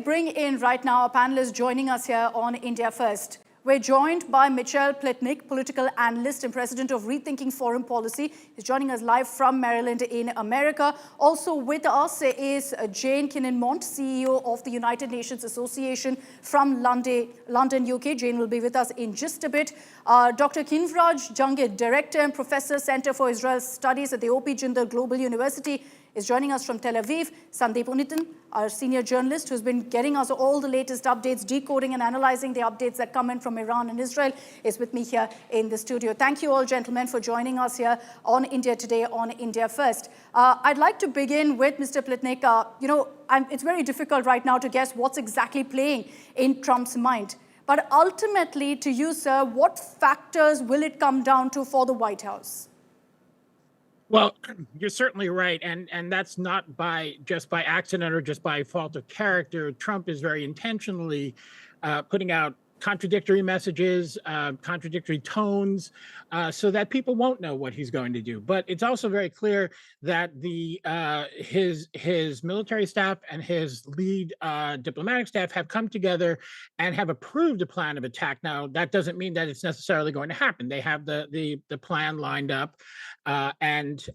bring in right now our panelists joining us here on India First. We're joined by Michel Plitnik, political analyst and president of Rethinking Foreign Policy. He's joining us live from Maryland in America. Also with us is Jane Kinninmont, CEO of the United Nations Association from London, UK. Jane will be with us in just a bit. Dr. Kinvraj Jangid, Director and Professor, Center for Israel Studies at the O.P. Jindal Global University, is joining us from Tel Aviv. Sandeep Unitan, our senior journalist, who's been getting us all the latest updates, decoding and analyzing the updates that come in from Iran and Israel, is with me here in the studio. Thank you all, gentlemen, for joining us here on India Today on India First. I'd like to begin with Mr. Plitnik. It's very difficult right now to guess what's exactly playing in Trump's mind. But ultimately, to you, sir, what factors will it come down to for the White House? Well, you're certainly right, and that's not just by accident or just by fault of character. Trump is very intentionally putting out contradictory messages, contradictory tones, so that people won't know what he's going to do. But it's also very clear that his military staff and his lead diplomatic staff have come together and have approved a plan of attack. Now, that doesn't mean that it's necessarily going to happen. They have the plan lined up, and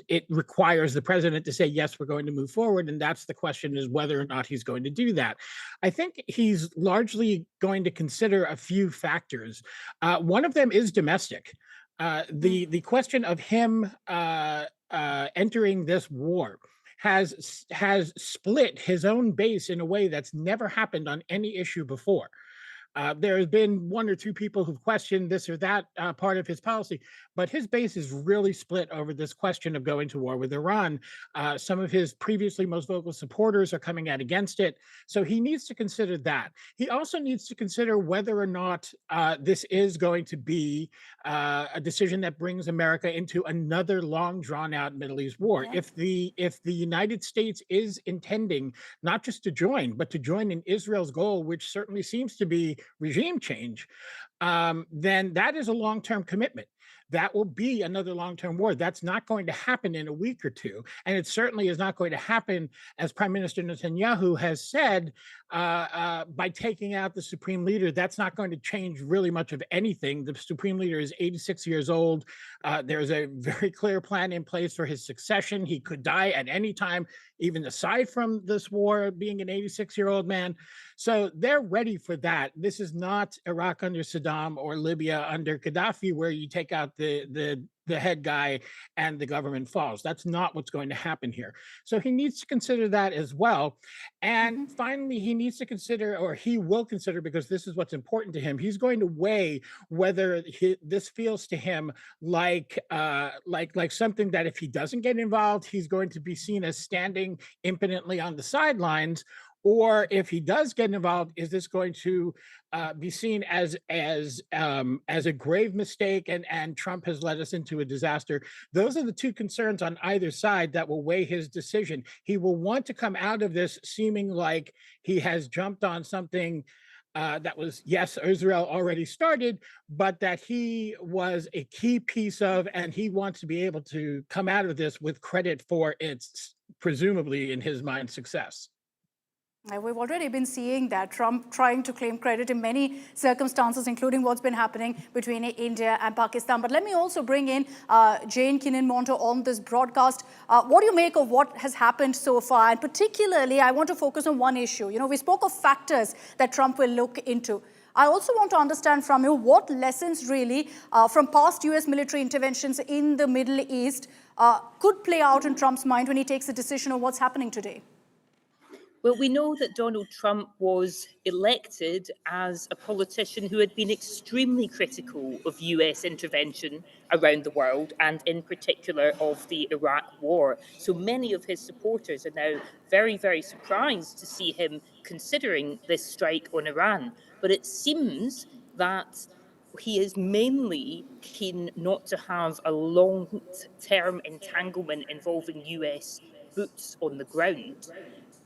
it requires the president to say, yes, we're going to move forward. And that's the question, is whether or not he's going to do that. I think he's largely going to consider a few factors. One of them is domestic. The question of him entering this war has split his own base in a way that's never happened on any issue before. There has been one or two people who've questioned this or that part of his policy, but his base is really split over this question of going to war with Iran. Some of his previously most vocal supporters are coming out against it. So he needs to consider that. He also needs to consider whether or not this is going to be a decision that brings America into another long drawn out Middle East war. Yeah. If the United States is intending not just to join, but to join in Israel's goal, which certainly seems to be regime change, then that is a long-term commitment. That will be another long-term war. That's not going to happen in a week or two. And it certainly is not going to happen, as Prime Minister Netanyahu has said, by taking out the Supreme Leader. That's not going to change really much of anything. The Supreme Leader is 86 years old. There's a very clear plan in place for his succession. He could die at any time, even aside from this war, being an 86-year-old man. So they're ready for that. This is not Iraq under Saddam or Libya under Gaddafi, where you take out the head guy and the government falls. That's not what's going to happen here. So he needs to consider that as well. And finally, he needs to consider, or he will consider, because this is what's important to him, he's going to weigh whether this feels to him like something that if he doesn't get involved, he's going to be seen as standing impotently on the sidelines. Or if he does get involved, is this going to be seen as a grave mistake, and Trump has led us into a disaster? Those are the two concerns on either side that will weigh his decision. He will want to come out of this seeming like he has jumped on something that was, yes, Israel already started, but that he was a key piece of, and he wants to be able to come out of this with credit for its, presumably in his mind, success. We've already been seeing that Trump trying to claim credit in many circumstances, including what's been happening between India and Pakistan. But let me also bring in Jane Kinninmont on this broadcast. What do you make of what has happened so far? And particularly, I want to focus on one issue. We spoke of factors that Trump will look into. I also want to understand from you what lessons really from past US military interventions in the Middle East could play out in Trump's mind when he takes a decision on what's happening today. Well, we know that Donald Trump was elected as a politician who had been extremely critical of US intervention around the world, and in particular of the Iraq war. So many of his supporters are now very, very surprised to see him considering this strike on Iran. But it seems that he is mainly keen not to have a long-term entanglement involving US boots on the ground.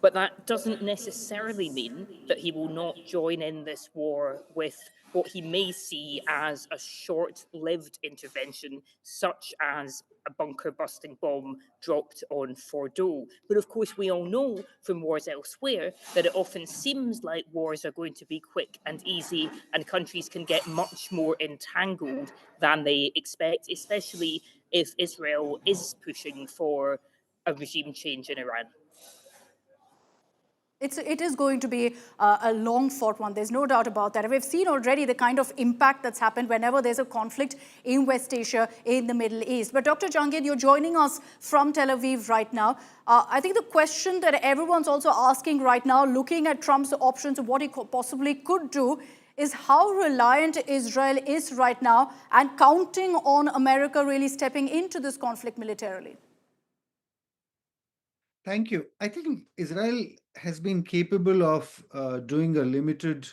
But that doesn't necessarily mean that he will not join in this war with what he may see as a short-lived intervention, such as a bunker-busting bomb dropped on Fordow. But of course, we all know from wars elsewhere that it often seems like wars are going to be quick and easy, and countries can get much more entangled than they expect, especially if Israel is pushing for a regime change in Iran. It is going to be a long fought one. There's no doubt about that. We've seen already the kind of impact that's happened whenever there's a conflict in West Asia, in the Middle East. But Dr. Jangid, you're joining us from Tel Aviv right now. I think the question that everyone's also asking right now, looking at Trump's options of what he possibly could do, is how reliant Israel is right now and counting on America really stepping into this conflict militarily. Thank you. I think Israel has been capable of doing a limited,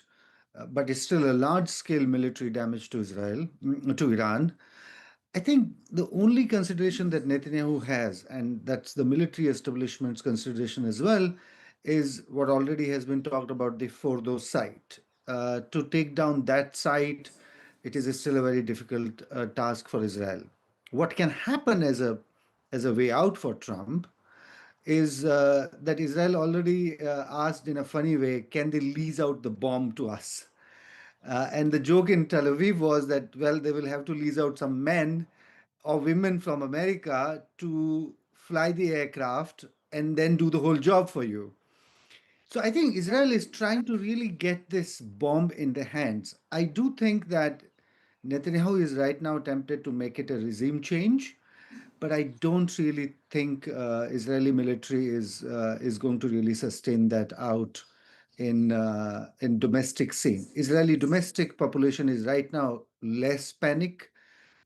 but it's still a large-scale military damage to to Iran. I think the only consideration that Netanyahu has, and that's the military establishment's consideration as well, is what already has been talked about, the Fordow site. To take down that site, it is still a very difficult task for Israel. What can happen as a way out for Trump is that Israel already asked in a funny way, can they lease out the bomb to us? And the joke in Tel Aviv was that, well, they will have to lease out some men or women from America to fly the aircraft and then do the whole job for you. So I think Israel is trying to really get this bomb in their hands. I do think that Netanyahu is right now tempted to make it a regime change, but I don't really think Israeli military is going to really sustain that out in domestic scene. Israeli domestic population is right now less panic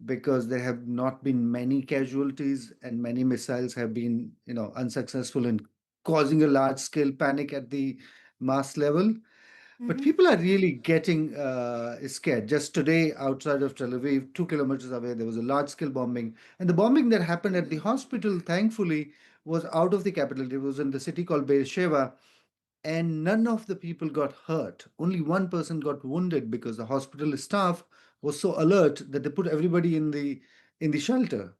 because there have not been many casualties and many missiles have been unsuccessful in causing a large scale panic at the mass level. But people are really getting scared. Just today, outside of Tel Aviv, 2 kilometers away, there was a large-scale bombing. And the bombing that happened at the hospital, thankfully, was out of the capital. It was in the city called Beersheba. And none of the people got hurt. Only one person got wounded because the hospital staff was so alert that they put everybody in the shelter.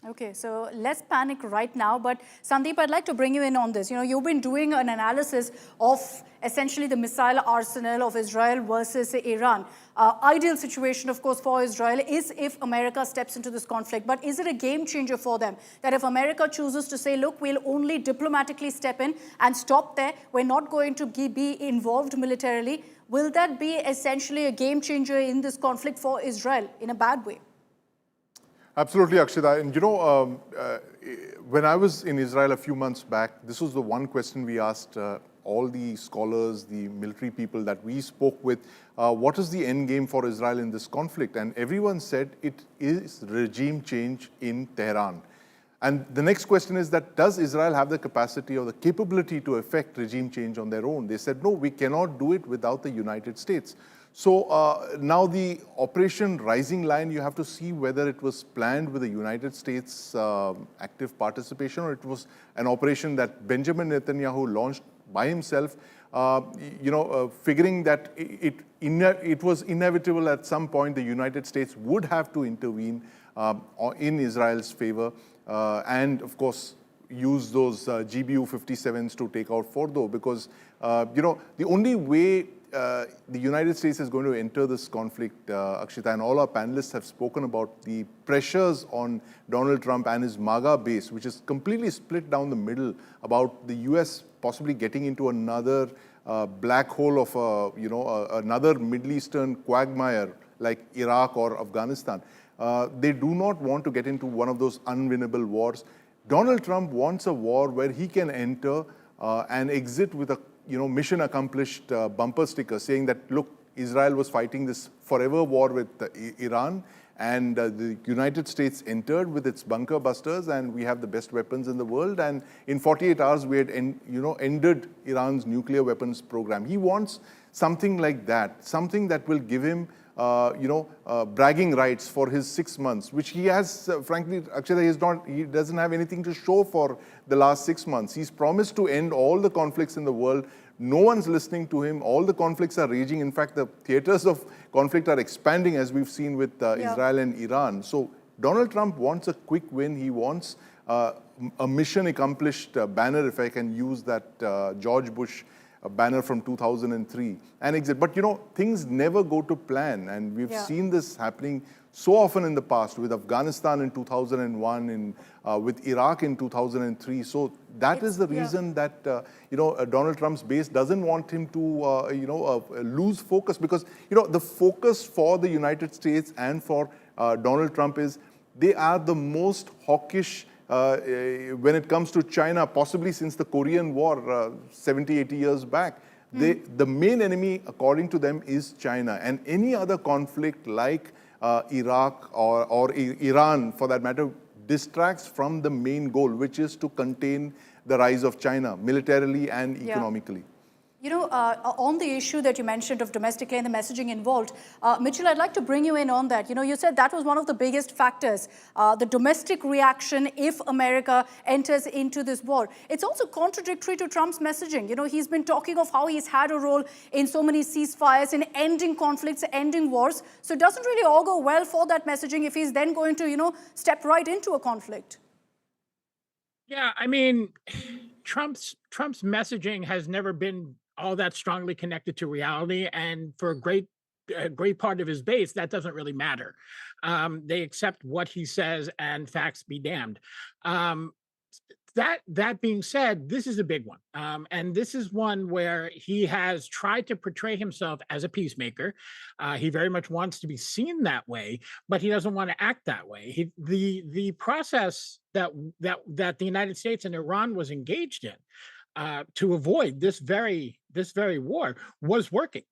Okay, so let's panic right now. But Sandeep, I'd like to bring you in on this. You've been doing an analysis of essentially the missile arsenal of Israel versus Iran. Ideal situation, of course, for Israel is if America steps into this conflict. But is it a game changer for them that if America chooses to say, look, we'll only diplomatically step in and stop there, we're not going to be involved militarily, will that be essentially a game changer in this conflict for Israel in a bad way? Absolutely, Akshita. And when I was in Israel a few months back, this was the one question we asked all the scholars, the military people that we spoke with. What is the end game for Israel in this conflict? And everyone said it is regime change in Tehran. And the next question is that does Israel have the capacity or the capability to effect regime change on their own? They said, no, we cannot do it without the United States. So now the Operation Rising Lion, you have to see whether it was planned with the United States active participation or it was an operation that Benjamin Netanyahu launched by himself, figuring that it was inevitable at some point the United States would have to intervene in Israel's favor and, of course, use those GBU-57s to take out Fordow because, the only way the United States is going to enter this conflict, Akshita, and all our panelists have spoken about the pressures on Donald Trump and his MAGA base, which is completely split down the middle about the US possibly getting into another black hole of, another Middle Eastern quagmire like Iraq or Afghanistan. They do not want to get into one of those unwinnable wars. Donald Trump wants a war where he can enter and exit with a mission accomplished bumper sticker saying that, look, Israel was fighting this forever war with Iran and the United States entered with its bunker busters and we have the best weapons in the world. And in 48 hours, we had ended Iran's nuclear weapons program. He wants something like that, something that will give him bragging rights for his 6 months, which he has, frankly, actually, he doesn't have anything to show for the last 6 months. He's promised to end all the conflicts in the world. No one's listening to him. All the conflicts are raging. In fact, the theaters of conflict are expanding, as we've seen with Israel and Iran. So Donald Trump wants a quick win. He wants a mission accomplished banner, if I can use that George Bush banner from 2003 and exit. But things never go to plan, and we've seen this happening so often in the past, with Afghanistan in 2001 and with Iraq in 2003. So that is the reason that Donald Trump's base doesn't want him to lose focus, because the focus for the United States and for Donald Trump is they are the most hawkish when it comes to China, possibly since the Korean War 70, 80 years back. The main enemy, according to them, is China. And any other conflict like Iraq or Iran, for that matter, distracts from the main goal, which is to contain the rise of China militarily and economically. On the issue that you mentioned of domestically and the messaging involved, Mitchell, I'd like to bring you in on that. You said that was one of the biggest factors, the domestic reaction if America enters into this war. It's also contradictory to Trump's messaging. He's been talking of how he's had a role in so many ceasefires, in ending conflicts, ending wars. So it doesn't really augur well for that messaging if he's then going to, step right into a conflict. Yeah, I mean, Trump's messaging has never been all that strongly connected to reality, and for a great part of his base, that doesn't really matter. They accept what he says, and facts be damned. That being said, this is a big one, and this is one where he has tried to portray himself as a peacemaker. He very much wants to be seen that way, but he doesn't want to act that way. The process that the United States and Iran was engaged in to avoid this very war was working.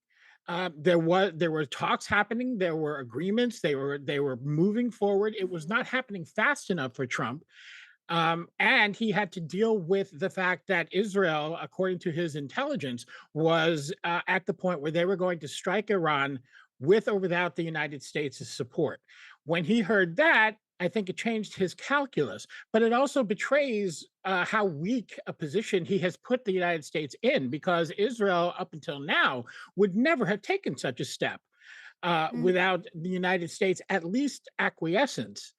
There were talks happening. There were agreements. They were moving forward. It was not happening fast enough for Trump. And he had to deal with the fact that Israel, according to his intelligence, was at the point where they were going to strike Iran with or without the United States' support. When he heard that, I think it changed his calculus, but it also betrays how weak a position he has put the United States in, because Israel, up until now, would never have taken such a step without the United States at least acquiescence,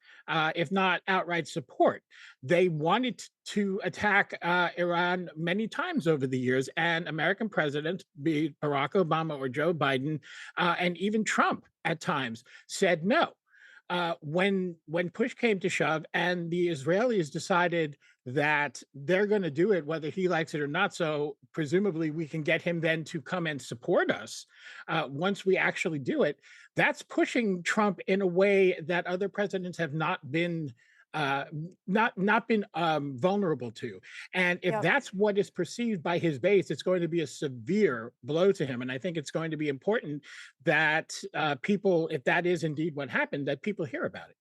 if not outright support. They wanted to attack Iran many times over the years, and American presidents, be it Barack Obama or Joe Biden, and even Trump at times, said no. When push came to shove and the Israelis decided that they're going to do it, whether he likes it or not, so presumably we can get him then to come and support us once we actually do it, that's pushing Trump in a way that other presidents have not been vulnerable to. And if that's what is perceived by his base, it's going to be a severe blow to him. And I think it's going to be important that people, if that is indeed what happened, that people hear about it.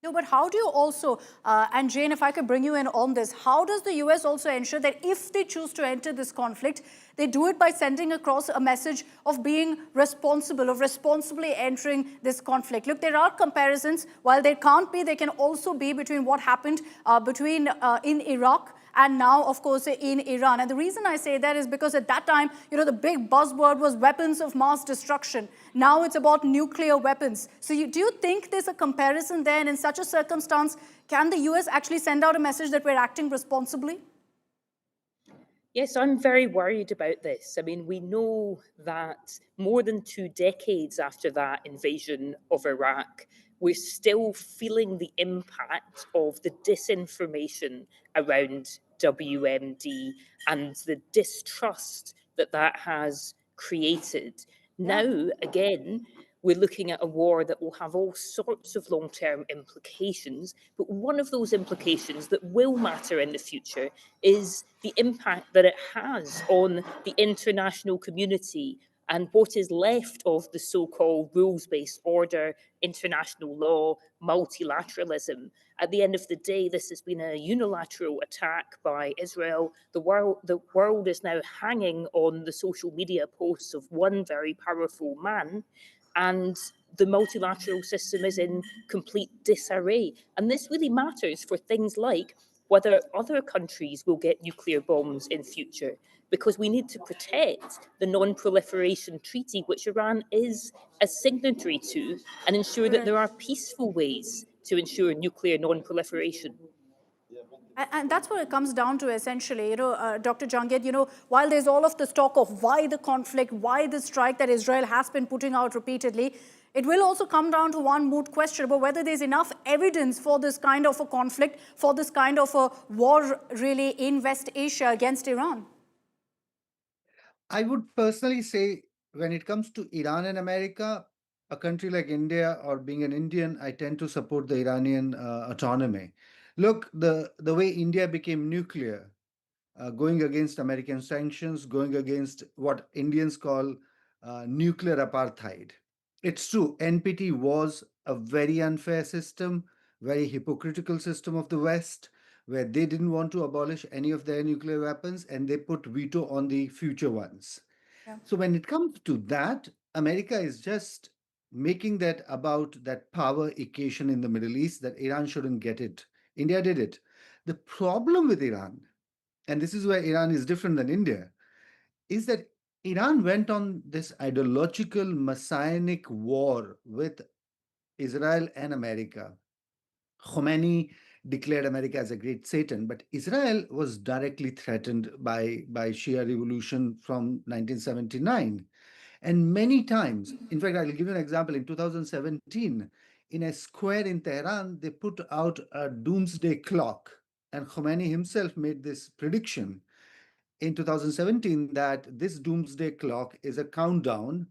No, but how do you also, and Jane, if I could bring you in on this, how does the US also ensure that if they choose to enter this conflict, they do it by sending across a message of being responsible, of responsibly entering this conflict? Look, there are comparisons. While there can't be, there can also be between what happened in Iraq and now, of course, in Iran. And the reason I say that is because at that time, the big buzzword was weapons of mass destruction. Now it's about nuclear weapons. So do you think there's a comparison there? And in such a circumstance, can the US actually send out a message that we're acting responsibly? Yes, I'm very worried about this. I mean, we know that more than 2 decades after that invasion of Iraq, we're still feeling the impact of the disinformation around WMD and the distrust that has created. Now, again, we're looking at a war that will have all sorts of long-term implications, but one of those implications that will matter in the future is the impact that it has on the international community And what is left of the so-called rules-based order, international law, multilateralism, at the end of the day, this has been a unilateral attack by Israel. The world is now hanging on the social media posts of one very powerful man, and the multilateral system is in complete disarray. And this really matters for things like whether other countries will get nuclear bombs in future, because we need to protect the Non-Proliferation Treaty, which Iran is a signatory to, and ensure that there are peaceful ways to ensure nuclear non-proliferation. And that's what it comes down to, essentially. Dr. Jangid, while there's all of this talk of why the conflict, why the strike that Israel has been putting out repeatedly, it will also come down to one moot question about whether there's enough evidence for this kind of a conflict, for this kind of a war, really, in West Asia against Iran. I would personally say, when it comes to Iran and America, a country like India, or being an Indian, I tend to support the Iranian autonomy. Look, the way India became nuclear, going against American sanctions, going against what Indians call nuclear apartheid. It's true, NPT was a very unfair system, very hypocritical system of the West, where they didn't want to abolish any of their nuclear weapons and they put veto on the future ones. Yeah. So when it comes to that, America is just making that about that power equation in the Middle East, that Iran shouldn't get it. India did it. The problem with Iran, and this is where Iran is different than India, is that Iran went on this ideological messianic war with Israel and America. Khomeini declared America as a great Satan, but Israel was directly threatened by Shia revolution from 1979. And many times, in fact, I'll give you an example. In 2017, in a square in Tehran, they put out a doomsday clock. And Khomeini himself made this prediction in 2017 that this doomsday clock is a countdown.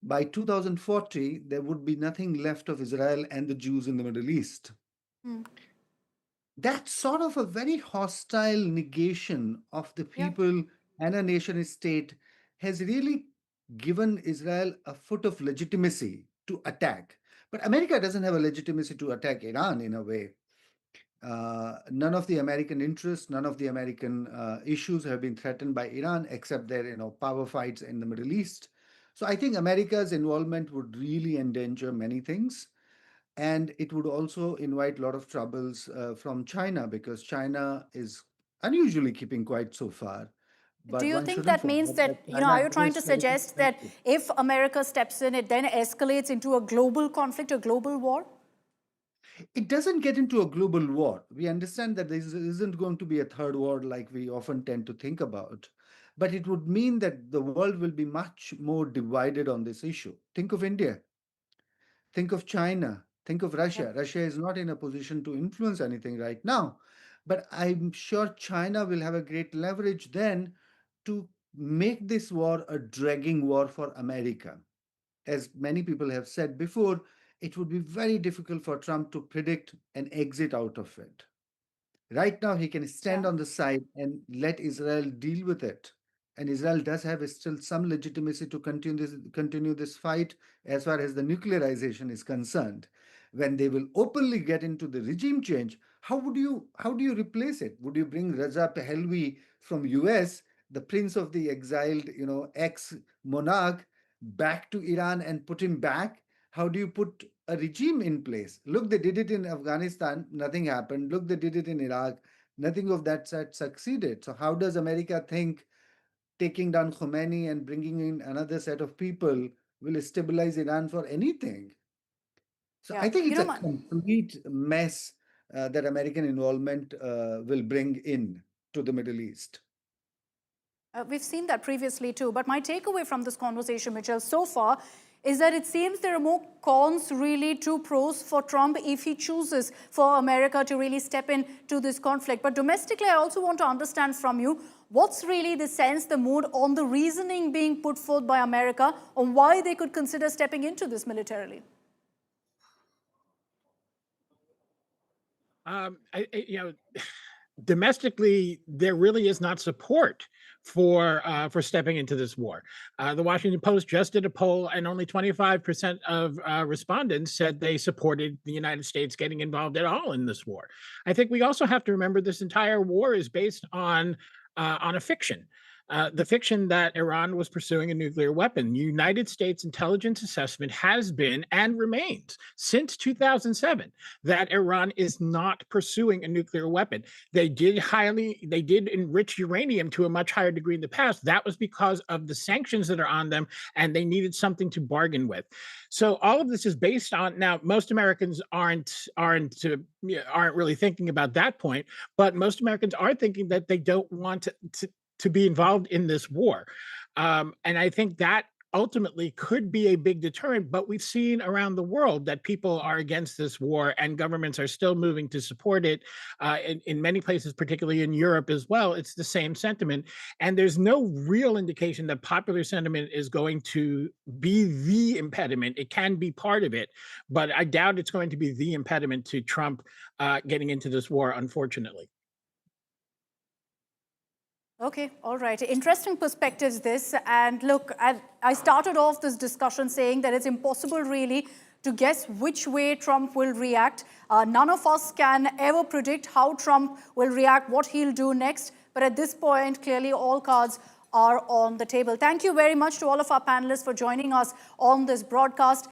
By 2040, there would be nothing left of Israel and the Jews in the Middle East. That's sort of a very hostile negation of the people and a nation state has really given Israel a foot of legitimacy to attack. But America doesn't have a legitimacy to attack Iran in a way. None of the American interests, none of the American issues have been threatened by Iran, except their power fights in the Middle East. So I think America's involvement would really endanger many things. And it would also invite a lot of troubles from China, because China is unusually keeping quiet so far. Do But you one think shouldn't that means forget that, China are you trying is to very suggest that expensive. if America steps in, it then escalates into a global conflict, a global war? It doesn't get into a global war. We understand that there isn't going to be a third war like we often tend to think about. But it would mean that the world will be much more divided on this issue. Think of India. Think of China. Think of Russia. Russia is not in a position to influence anything right now. But I'm sure China will have a great leverage then to make this war a dragging war for America. As many people have said before, it would be very difficult for Trump to predict an exit out of it. Right now, he can stand on the side and let Israel deal with it. And Israel does have still some legitimacy to continue this fight as far as the nuclearization is concerned. When they will openly get into the regime change, how do you replace it? Would you bring Raza Pahlavi from US, the prince of the exiled, ex-monarch, back to Iran and put him back? How do you put a regime in place? Look, they did it in Afghanistan, nothing happened. Look, they did it in Iraq, nothing of that sort succeeded. So how does America think taking down Khomeini and bringing in another set of people will stabilize Iran for anything? So I think it's a complete mess that American involvement will bring in to the Middle East. We've seen that previously too. But my takeaway from this conversation, Mitchell, so far is that it seems there are more cons really to pros for Trump if he chooses for America to really step into this conflict. But domestically, I also want to understand from you, what's really the sense, the mood on the reasoning being put forth by America on why they could consider stepping into this militarily? Domestically, there really is not support for stepping into this war. The Washington Post just did a poll, and only 25% of respondents said they supported the United States getting involved at all in this war. I think we also have to remember this entire war is based on a fiction. The fiction that Iran was pursuing a nuclear weapon. United States intelligence assessment has been and remains since 2007 that Iran is not pursuing a nuclear weapon. They did enrich uranium to a much higher degree in the past. That was because of the sanctions that are on them, and they needed something to bargain with. So all of this is based on, now most Americans aren't really thinking about that point, but most Americans are thinking that they don't want to be involved in this war. And I think that ultimately could be a big deterrent, but we've seen around the world that people are against this war and governments are still moving to support it. In many places, particularly in Europe as well, it's the same sentiment. And there's no real indication that popular sentiment is going to be the impediment. It can be part of it, but I doubt it's going to be the impediment to Trump getting into this war, unfortunately. Okay, all right. Interesting perspectives, this. And look, I started off this discussion saying that it's impossible really to guess which way Trump will react. None of us can ever predict how Trump will react, what he'll do next. But at this point, clearly all cards are on the table. Thank you very much to all of our panelists for joining us on this broadcast.